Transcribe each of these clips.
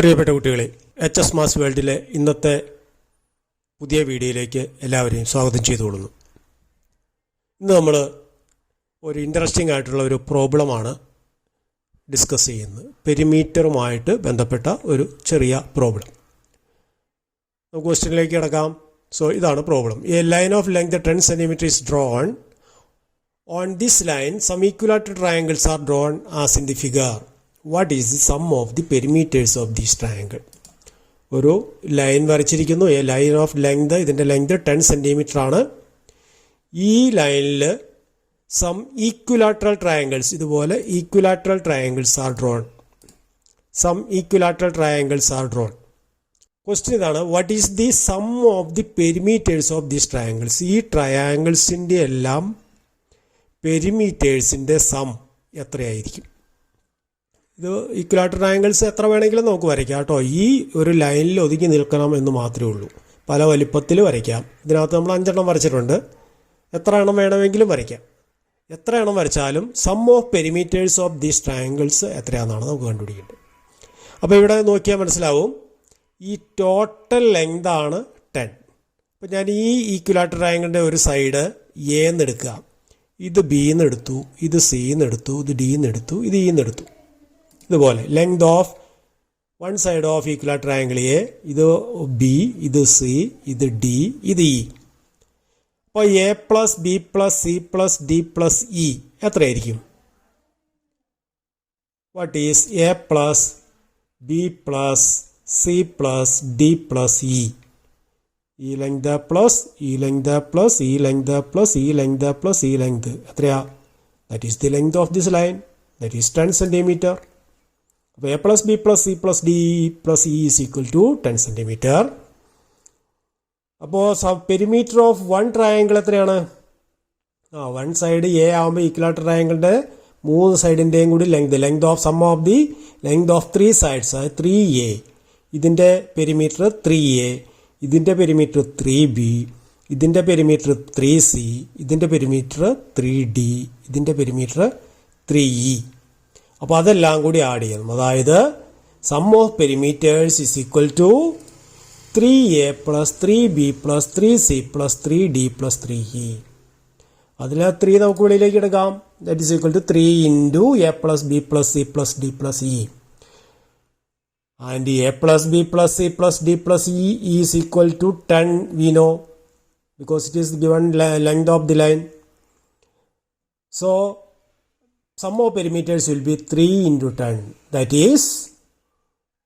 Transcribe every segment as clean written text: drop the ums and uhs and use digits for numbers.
പ്രിയപ്പെട്ട കുട്ടികളെ, HS maths വേൾഡിലെ ഇന്നത്തെ പുതിയ വീഡിയോയിലേക്ക് എല്ലാവരെയും സ്വാഗതം ചെയ്തുകൊള്ളുന്നു. ഇന്ന് നമ്മൾ ഒരു ഇൻട്രസ്റ്റിംഗ് ആയിട്ടുള്ള ഒരു പ്രോബ്ലമാണ് ഡിസ്കസ് ചെയ്യുന്നത്. പെരിമീറ്ററുമായിട്ട് ബന്ധപ്പെട്ട ഒരു ചെറിയ പ്രോബ്ലം. നമുക്ക് ക്വസ്റ്റ്യനിലേക്ക് കിടക്കാം. സോ ഇതാണ് problem. A line of length 10 cm is drawn. On this line some equilateral triangles are drawn as in the figure. What is the sum of the perimeters of these triangle? ഒരു line വരച്ചിരിക്കുന്നു. A line of length, ഇതിൻ്റെ length 10 cm ആണ്. ഈ ലൈനിൽ some equilateral triangles, ഇതുപോലെ equilateral triangles are drawn. Some equilateral triangles are drawn. Question ഇതാണ്, what is the sum of the perimeters of these triangles? ഈ ട്രയാങ്കിൾസിൻ്റെ എല്ലാം പെരിമീറ്റേഴ്സിൻ്റെ സം എത്രയായിരിക്കും? ഇത് ഈക്വിലാറ്ററൽ ട്രയാങ്കിൾസ് എത്ര വേണമെങ്കിലും നമുക്ക് വരയ്ക്കാം കേട്ടോ. ഈ ഒരു ലൈനിൽ ഒതുങ്ങി നിൽക്കണം എന്ന് മാത്രമേ ഉള്ളൂ. പല വലിപ്പത്തിൽ വരയ്ക്കാം. ഇതിനകത്ത് നമ്മൾ 5 എണ്ണം വരച്ചിട്ടുണ്ട്. എത്ര എണ്ണം വേണമെങ്കിലും വരയ്ക്കാം. എത്ര എണ്ണം വരച്ചാലും sum of perimeters of these triangles എത്രയാണെന്നാണ് നമുക്ക് കണ്ടുപിടിക്കേണ്ടത്. അപ്പോൾ ഇവിടെ നോക്കിയാൽ മനസ്സിലാവും, ഈ ടോട്ടൽ ലെങ്ത് ആണ് 10. അപ്പോൾ ഞാൻ ഈ ഈക്വിലാറ്ററൽ ട്രയാങ്കിളിൻ്റെ ഒരു സൈഡ് എ എന്ന് എടുക്കുക, ഇത് ബി എന്ന് എടുത്തു, ഇത് സി എന്ന് എടുത്തു, ഇത് ഡി എന്ന് എടുത്തു, ഇത് ഇ എന്ന് എടുത്തു. ഇതുപോലെ length of one side of equilateral triangle A, ഇത് ബി, ഇത് സി, ഇത് ഡി, ഇത് ഇ. അപ്പോൾ A plus B plus C plus D plus E എത്രയായിരിക്കും? What is A plus B plus C plus D plus E? ഈ length plus ഈ length plus ഈ length plus ഈ ലെങ്ത് പ്ലസ് ഈ length എത്രയാ? That is the length of this line. That is 10 cm. അപ്പോൾ A plus B plus C plus D plus E is equal to 10 cm. അപ്പോൾ perimeter of one triangle എത്രയാണ്? One side A ആകുമ്പോൾ equilateral ട്രയാങ്കിളിൻ്റെ 3 സൈഡിൻ്റെയും കൂടി length of sum of the length of 3 sides 3a. ഇതിൻ്റെ perimeter 3a, ഇതിൻ്റെ perimeter 3b, ഇതിൻ്റെ perimeter 3c, ഇതിൻ്റെ പെരിമീറ്റർ 3d, ഇതിൻ്റെ പെരിമീറ്റർ 3e. അപ്പോൾ അതെല്ലാം കൂടി ആഡ് ചെയ്യണം. അതായത് sum of perimeters is equal to 3a plus 3b plus 3c plus 3d plus 3e. അതിൽ 3 നമുക്ക് വെളിയിലേക്ക് എടുക്കാം. That is equal to 3 into A plus B plus C plus D plus E. And A plus B plus C plus D plus E is equal to 10 we know because it is given length of the line. So sum of perimeters will be 3 into 10. That is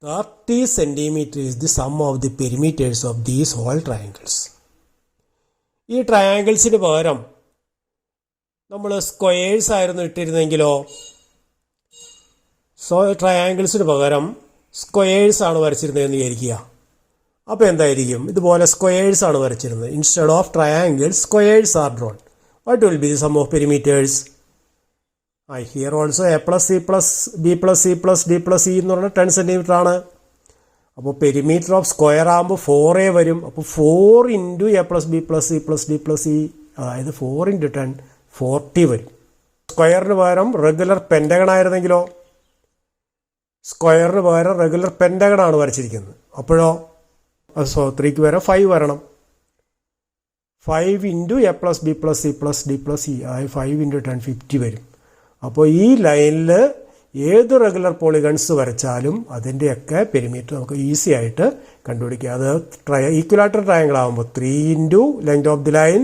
30 cm is the sum of the perimeters of these whole triangles. ഈ ട്രയാങ്കിൾസിന് പകരം നമ്മൾ squares ആയിരുന്നു ഇട്ടിരുന്നെങ്കിലോ? ട്രയാങ്കിൾസിന് പകരം squares ആണ് വരച്ചിരുന്നതെന്ന് വിചാരിക്കുക. അപ്പോൾ എന്തായിരിക്കും? ഇതുപോലെ സ്ക്വയേഴ്സ് ആണ് വരച്ചിരുന്നത്. Instead of triangles squares are drawn. What will be the sum of perimeters? Here also A plus C plus B plus C plus D plus E എന്ന് പറഞ്ഞാൽ 10 cm ആണ്. അപ്പോൾ പെരിമീറ്റർ ഓഫ് സ്ക്വയർ ആകുമ്പോൾ 4a വരും. അപ്പോൾ 4 into A plus B plus C plus D plus E, അതായത് 4 into 10 40 വരും. സ്ക്വയറിന് പകരം റെഗുലർ പെൻറ്റഗൺ ആയിരുന്നെങ്കിലോ? സ്ക്വയറിന് പകരം റെഗുലർ പെൻറ്റഗൺ ആണ് വരച്ചിരിക്കുന്നത്. അപ്പോഴോ 3ക്ക് പകരം 5 വരണം. 5 into A plus B plus C plus D plus E, അതായത് 5 ഇൻറ്റു 10 50 വരും. അപ്പോൾ ഈ ലൈനിൽ ഏത് റെഗുലർ പോളിഗൺസ് വരച്ചാലും അതിൻ്റെയൊക്കെ പെരിമീറ്റർ നമുക്ക് ഈസി ആയിട്ട് കണ്ടുപിടിക്കുക. അത് ഈക്വിലാറ്ററൽ ട്രയാങ്കിൾ ആകുമ്പോൾ 3 into length of the line,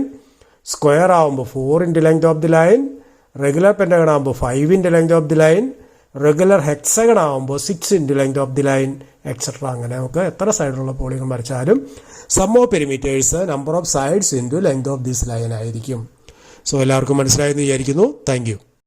square ആകുമ്പോൾ 4 into length of the line, regular pentagon ആകുമ്പോൾ 5 into length of the line, regular hexagon ആകുമ്പോൾ 6 into length of the line, etcetera. അങ്ങനെ നമുക്ക് എത്ര സൈഡിലുള്ള പോളിഗൺ വരച്ചാലും sum of perimeters number of sides into length of this line ആയിരിക്കും. So എല്ലാവർക്കും മനസ്സിലായെന്ന് വിചാരിക്കുന്നു. Thank U.